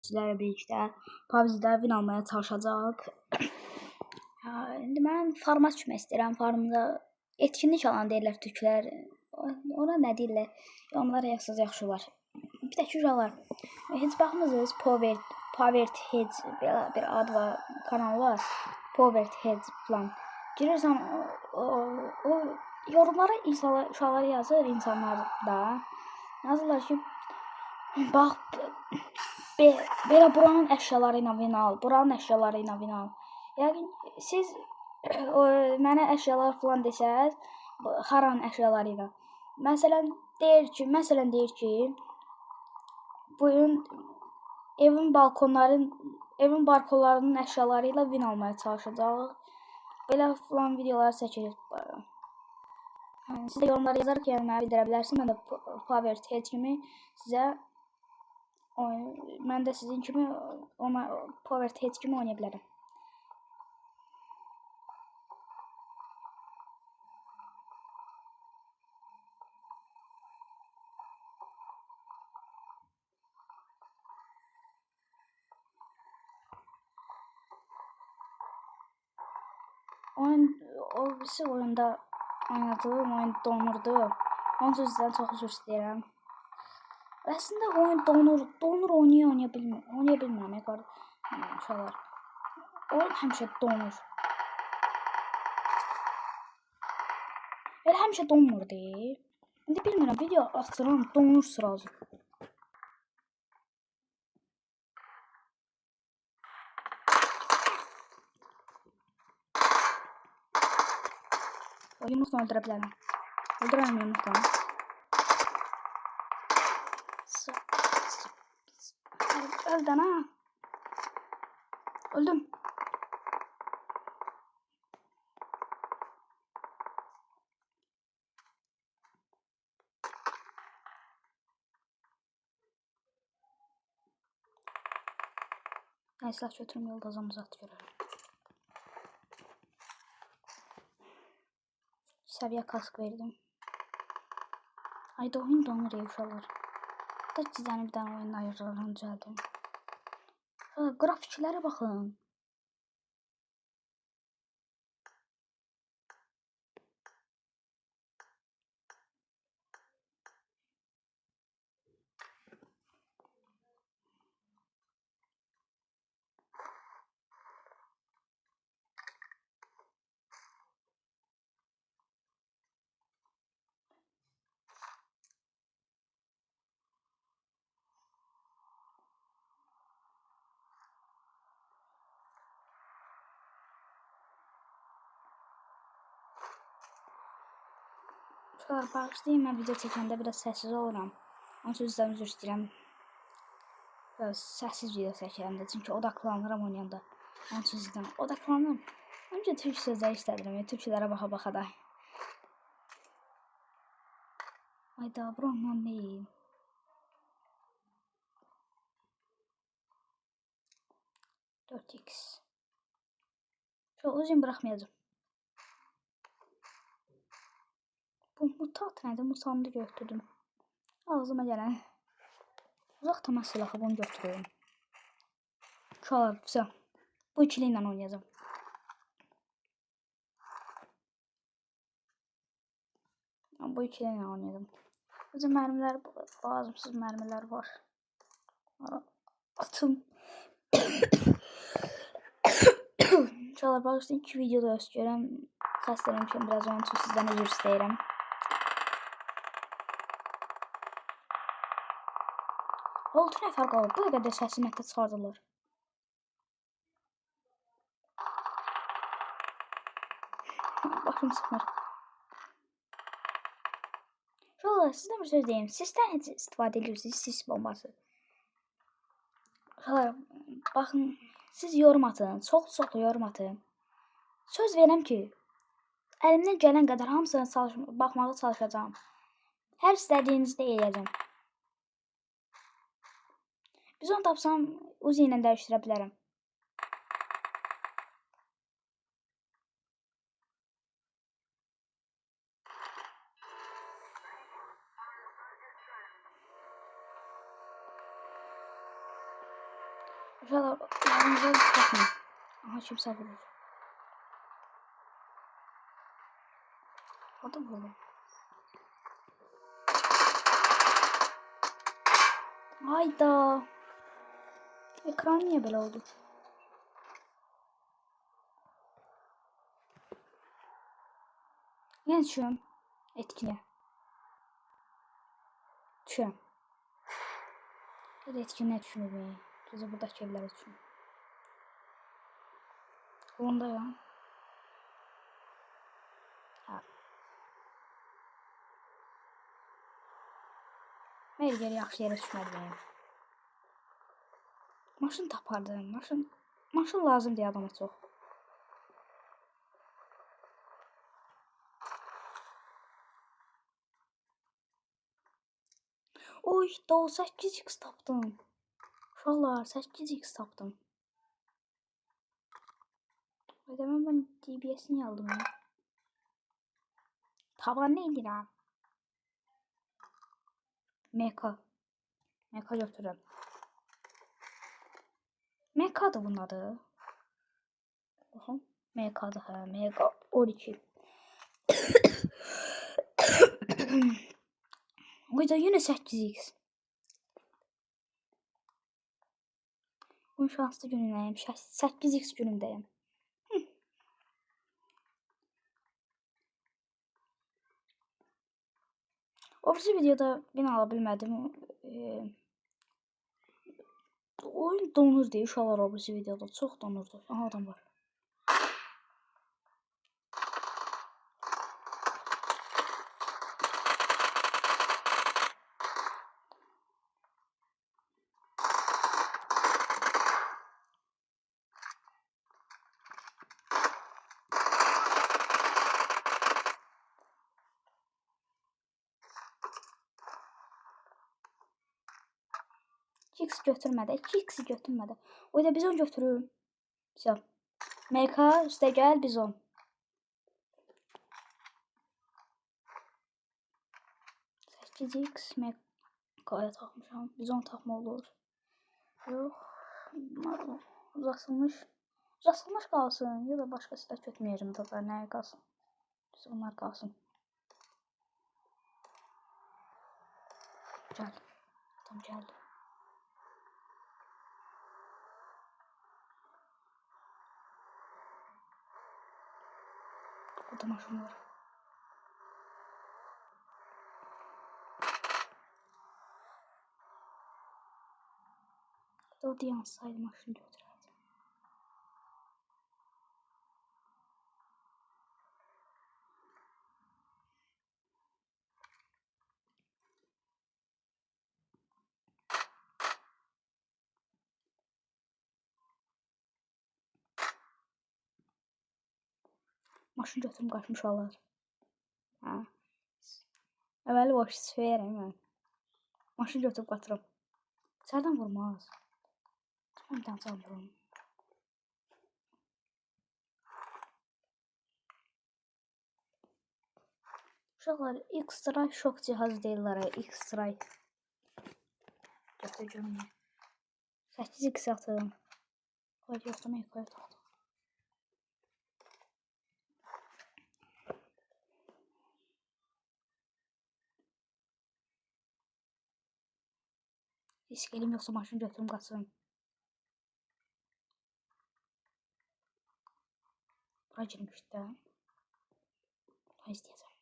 işçilərlə birlikdə PUBG-də win almaya çalışacaq. İndi mən farma düşmək istəyirəm. Farmda etkinlik alan deyirlər türklər. Ona nə deyirlər? Onlar yazsaz yaxşı olar. Bir də ki uşaqlar. Heç baxmısınız Powered Heads belə bir ad var, kanal var. Powered Heads falan. Girirsən o yorumlara uşaqlar yazır, insanlar da. Yazırlar ki, bax belə buranın əşyaları ilə win al, buranın əşyaları ilə win al. Yəni siz mənə əşyalar falan desəz, haranın əşyaları ilə. Məsələn deyir ki, bu gün evin balkonlarının əşyaları ilə win almaya çalışacaq. Belə falan videolar çəkirik. Siz də yorumlara yazaraq yəni mənə bildirə bilərsiniz. Mən də Powered Heads kimi sizə mən də sizin kimi Powered Heads kimi oynaya bilərəm. O birisi oyunda oynadığım oyun donurdu. Onun üçün sizdən çox üzr istəyirəm. Əslində oyun donur oynaya bilmirəm uşaqlar. Oyun həmişə donur. Elə həmişə donmur deyil. İndi bilmirəm, video açıram, donur sırası. Yumruqla öldürə bilərəm. Öldürərəm yumruqla. Öldün ha. Öldüm. Nə silah götürüm, yolda uzat görərəm. Səviyyə kask verdim. Ayda oyun donur uşaqlar. Da sizdən bir dənə oyun ayırlarını düzəldim. Grafiklərə baxın. Uşaqlar bağışlayın, mən video çəkəndə biraz səssiz oluram. Onun üçün sizdən üzr istəyirəm. Biraz səssiz video çəkirəm də, çünki odaqlanıram oynayanda. Onun üçün sizdən odaqlanıram. Öncə türk sözləri istədirəm, türklərə baxa da. Ayda, burandan deyil. $4x. Şöyle uzun bırakmayacağım. Bu mutat nədir? Mutandı götürdüm. Ağzıma gələn. Uzaq təmas silahı bunu götürüyorum. Uşaqlar, bu ikili ilə oynayacağım. Bu ikili ilə oynayacağım. Bizim mərmilər, lazımsız mərmilər var. Atım. Uşaqlar, bağışlayın ki videoda öz görəm. Xəstələmişəm biraz, onun üçün sizdən üzr istəyirəm. Altı nəfər qalıb, bu qədər səsi nətə çıxardılar. Başım sıxmır. Uşaqlar, sizdən bir söz deyim. Sisdən heç istifadə edirsiniz, sis bombası. Uşaqlar, baxın, siz yorum atın, çox yorum atın. Söz verəm ki, əlimdən gələn qədər hamısına baxmağa çalışacağım. Hər istədiyinizdə eləyəcəm. Biz onu tapsam, Uzi ilə dəyişdirə bilərəm. Uşaqlar, yanınıza çıxasın. Aha, kimsə vurur. Adam vurur. Hayda. Ekran niyə belə oldu? Yenə düşürəm etkinə. Düşürəm. Bir də etkinə düşünürüm. Düzə buradakı evlərə düşünürüm. Ondayam. Ha. Meyl geri yaxşı yerə düşməliyim. Maşın tapardım. Maşın lazım deyə adama çox. Oy, da 8x tapdım. Uşaqlar, 8x tapdım. Ödəməm ben DBS'ini aldım ya. Tavan neydi lan? Meka. Meka götürürüm. Meka'dı bunun adı. Oha. Meka'dı ha. Meka 12. O da yine 8x. Bugün şanslı günündeyim. 8x günündeyim. O videoda yine alabilmedim. Oyun donur diye uşaqlar o videoda çox donurdu. Aha, adam var. X götürmədi. 2x götürmədi. O da bizon götürür. Güzel. MK üstə gəl bizon. X MK'ya takmışam. Bizon takma olur. Yox. Uzatılmış. Uzatılmış qalsın. Ya da başqa silah götürməyəcəm da. Nəyə qalsın? Onlar qalsın. Gəl. Tam gəldi. Burada maşın var. O yansaydı maşını götürərdim. Maşını götürüb qaçmış olar. Ha. Əvvəli boş verəm mən. Maşını götürüb qaçıram. İçərdən vurmaz. Mən bir dənə can vurum. Uşaqlar, X-Ray şok cihazı deyirlər. X-Ray. Götürəcəm. 8x atım. Qoy yoxdur, mən qoy atım. Risk elim yoxsa maşını götürüm qaçırım. Bura girmiş də. Bura istəyəcəm.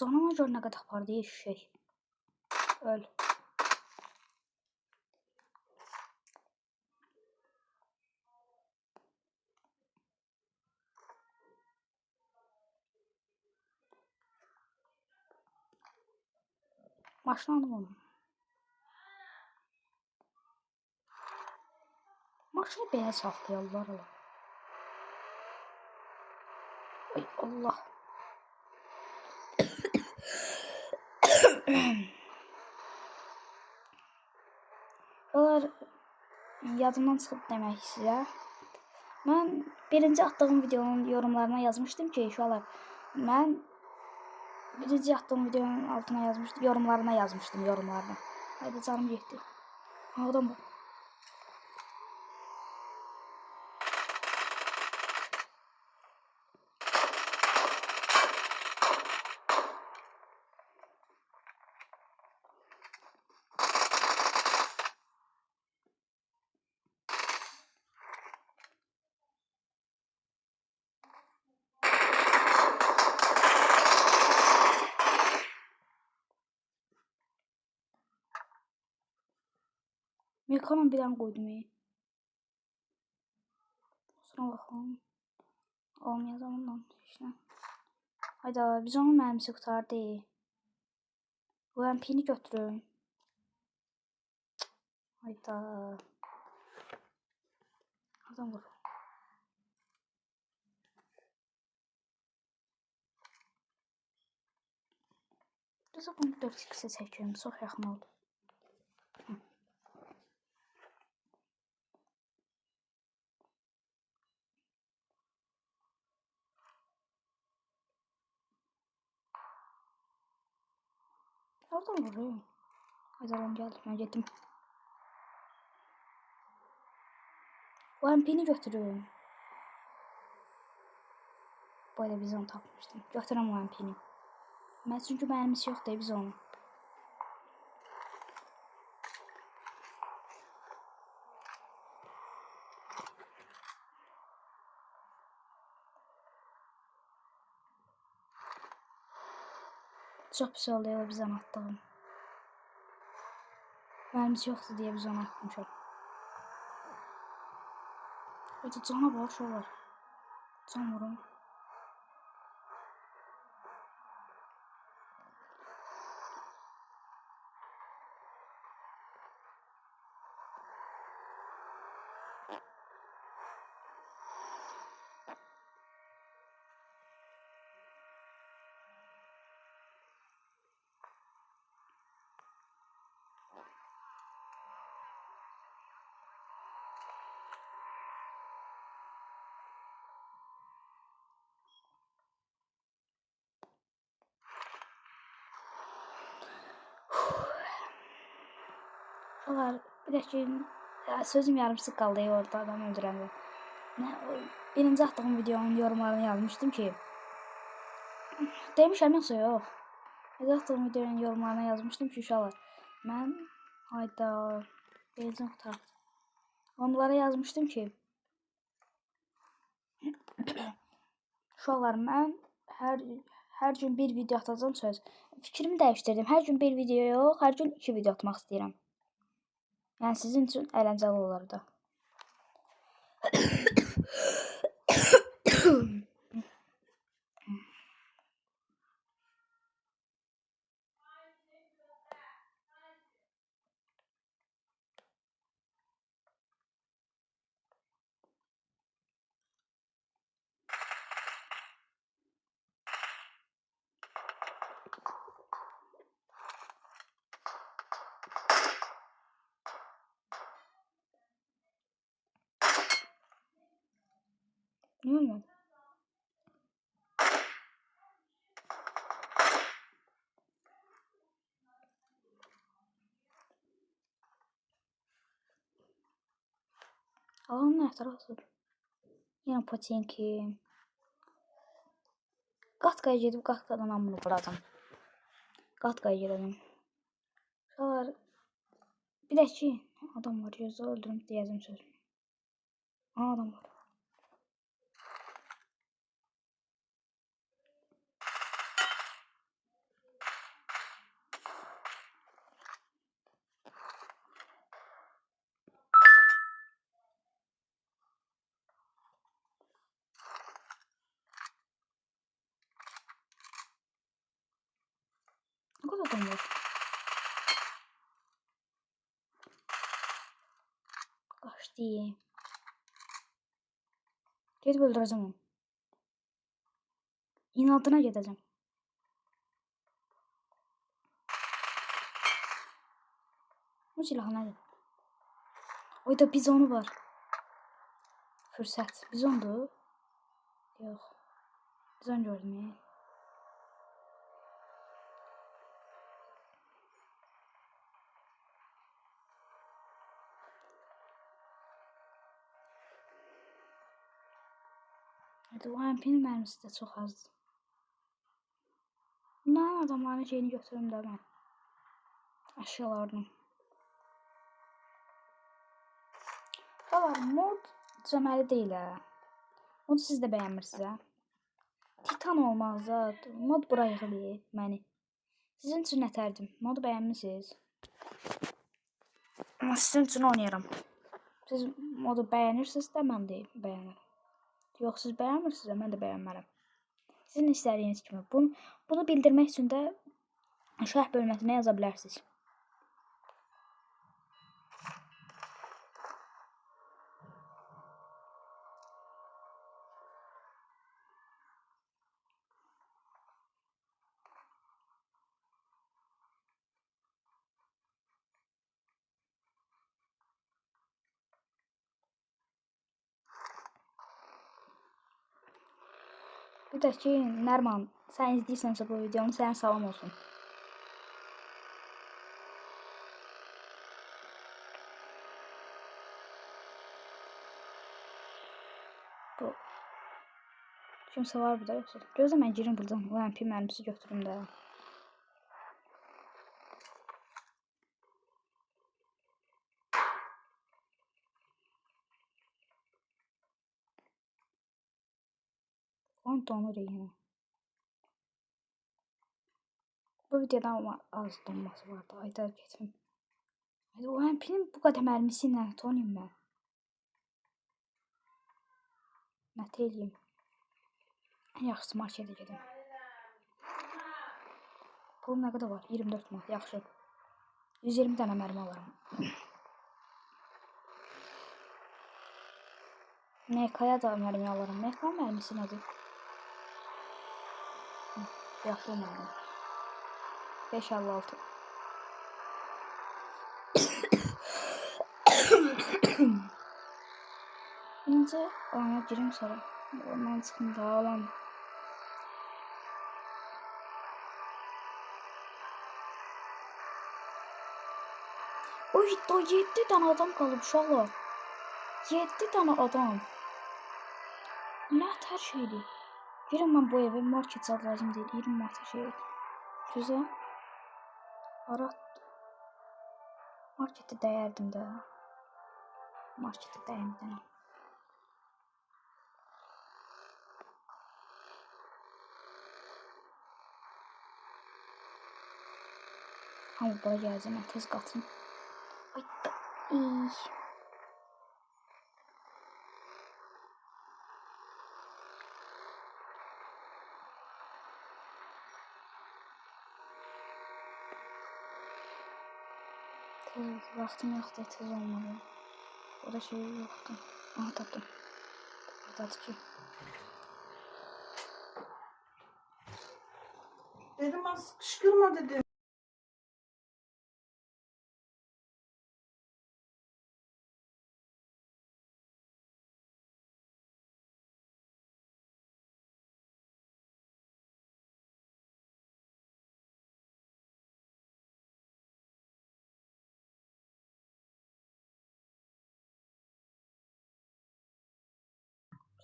Canıma gör nə qədər apardı eşşək. Öl. Maşını aldım onu. Maşını belə saxlayarlar. Ay Allah. Onlar yadımdan çıxıb demək sizə. Mən birinci attığım videonun yorumlarına yazmışdım ki, uşaqlar, mən birinci attığım videonun altına yazmışdım, yorumlarına. Haydi canım getdi. Adam bu. Mekanın bir dənə qoydum. Sonra baxalım. Olmayacaq ondan işte. Hayda, biz onun mərmisi qutardı. Bu MP'ni götürün. Hayda. Adam vur. Düzə bunu 4x-ə çəkiyorum. Çox yaxın oldu. Oradan vuruyor. Hayda, ben geldim. Ben gittim. Bu MP'ni götürün. Böyle biz onu tapmışdım. Götürəm o MP'ni. Mən çünki mərmisi yoxdur biz onu. Çox pis oluyor bizdən atdığım. Mərmisi yoxdur deyə biz onu atmışıq. Hadi cana bax olar. Can vurun. Olar, bir də ki, sözüm yarımsız qaldı orada adam öldürəndə. Birinci attığım videonun yorumlarını yazmışdım ki, demişəm yoxsa yox. Birinci attığım videonun yorumlarına yazmışdım ki, uşaqlar, mən hayda birinci nöqtə. Onlara yazmışdım ki, uşaqlar, mən hər gün bir video atacağım söz. Fikrimi dəyişdirdim. Hər gün bir video yox, hər gün 2 video atmaq istəyirəm. Yəni sizin üçün əyləncəli olar da. Niyə olmadı? Alanın nə tərəfə? Yəni Potinki. Qatkaya gedib qatkadan amını vuracam. Qatkaya gedəcəm. Uşaqlar, bir də ki, adam var, gözlə öldürüm deyəcəm sözümü. Adam var. Ne kadar adam var? Kaçtı. Gedib öldürəcəm onu. İnadına gedəcəm. Bu silah nədir? Oyda bizonu var. Fürsət. Bizondur. Yox. Bizon gördüm. O MP'nin mərmisi də çox azdır. Bunların adamların şeyini götürürüm də mən. Aşağılardan. Valla mod cəməli deyil hə. Modu siz də bəyənmirsiniz hə. Titan olmazdı. Mod bura yığılır məni. Sizin üçün nətərdim. Modu bəyənmirsiniz. Amma sizin üçün oynayaram. Siz modu bəyənirsiniz də mən də bəyənirəm. Yox siz bəyənmirsiniz, mən də bəyənmərəm. Sizin istədiyiniz kimi. Bunu bildirmək üçün də şərh bölməsinə yaza bilərsiniz. Bir də ki, Nərman, sən izləyirsənsə bu videonu, sənə salam olsun. Bu kimsə var burada yoxsa? Gözlə mən girim buradan. O MP mərmisi götürüm də. Onu donur yine. Bu videoda ama az donması vardı. Ayda geçim. O MP'nin bu kadar mərmisiyle tonuyum ben. Nətə eləyim. Ən yaxşısı markete gedim. Pulum nə qədər var? 24 manat. Yaxşı. 120 dənə mərmi alaram. MK'ya da mərmi alaram. MK mərmisi nədir? Yaxşı mərmi. 5.56. İnce ona girim sonra. Ondan çıxım da alam. Oy da 7 dənə adam qalıb uşaqlar. 7 dənə adam. Nə tər şeydir. Girim mən bu evə market zad lazım deyil. 20 manat şey. Güzel. Arat. Markete dəyərdim də. Markete dəyərdim. Ama bura gələcəm, mən tez qaçım. Ay da. Vaxtım yoxdur, tez olmalıyım. Orada şey yoxdur. Aha tapdım. Buradadır ki. Dedim bana sıkıştırma dedim.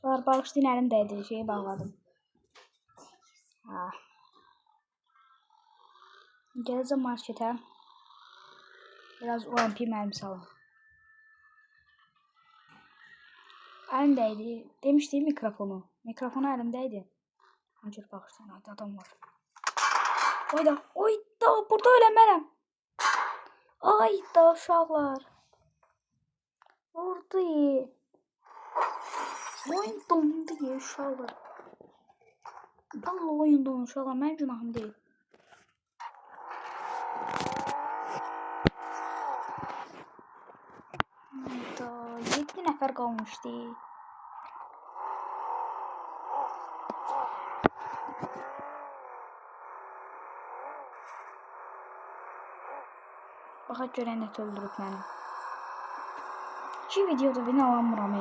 Sonra bağışlayın əlimdəydi, şeyi bağladım. Ha. Gələcəm marketə. Biraz OMP mərmisi alın. Əlimdəydi. Demişdim mikrofonu. Mikrofonu əlimdəydi. Ancaq bağışlayın, ayda adam var. Oyda, burada ölənmərəm. Ayda uşaqlar. Vurdu. Oyun dondu uşaqlar. Vallahi oyun dondu uşaqlar. Mənim günahım deyil. Ayda 7 nəfər qalmışdı. Baxaq görək nə öldürüb məni. 2 videoda win alamıram.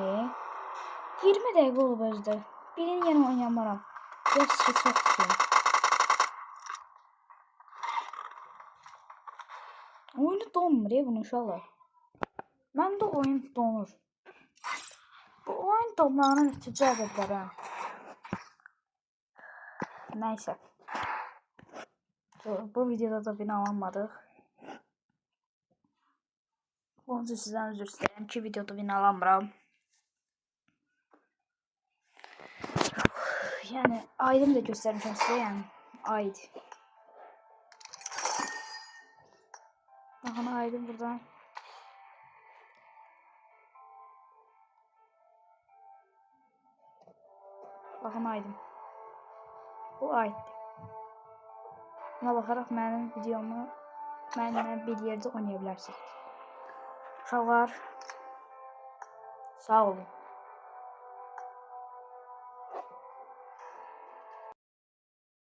20 dəqiqə olub özdə. Birini yenə oynayamaram. Yox ki, çox tutayım. Oyunu donmur bunun uşaqlar. Məndə oyun donur. Bu oyun donmağına nəticə edə bilərəm. Nəysə. Bu videoda da win alamadık. Onun üçün sizdən üzr istəyirəm ki, videoda win alamıram. Yəni aydın da göstərmişəm sizə, yəni aid. Baxın aydın buradan. Baxın aydın. Bu aiddir. Buna baxaraq mənim videomu mənimlə bir yerdə oynaya bilərsiniz. Uşaqlar, sağ olun.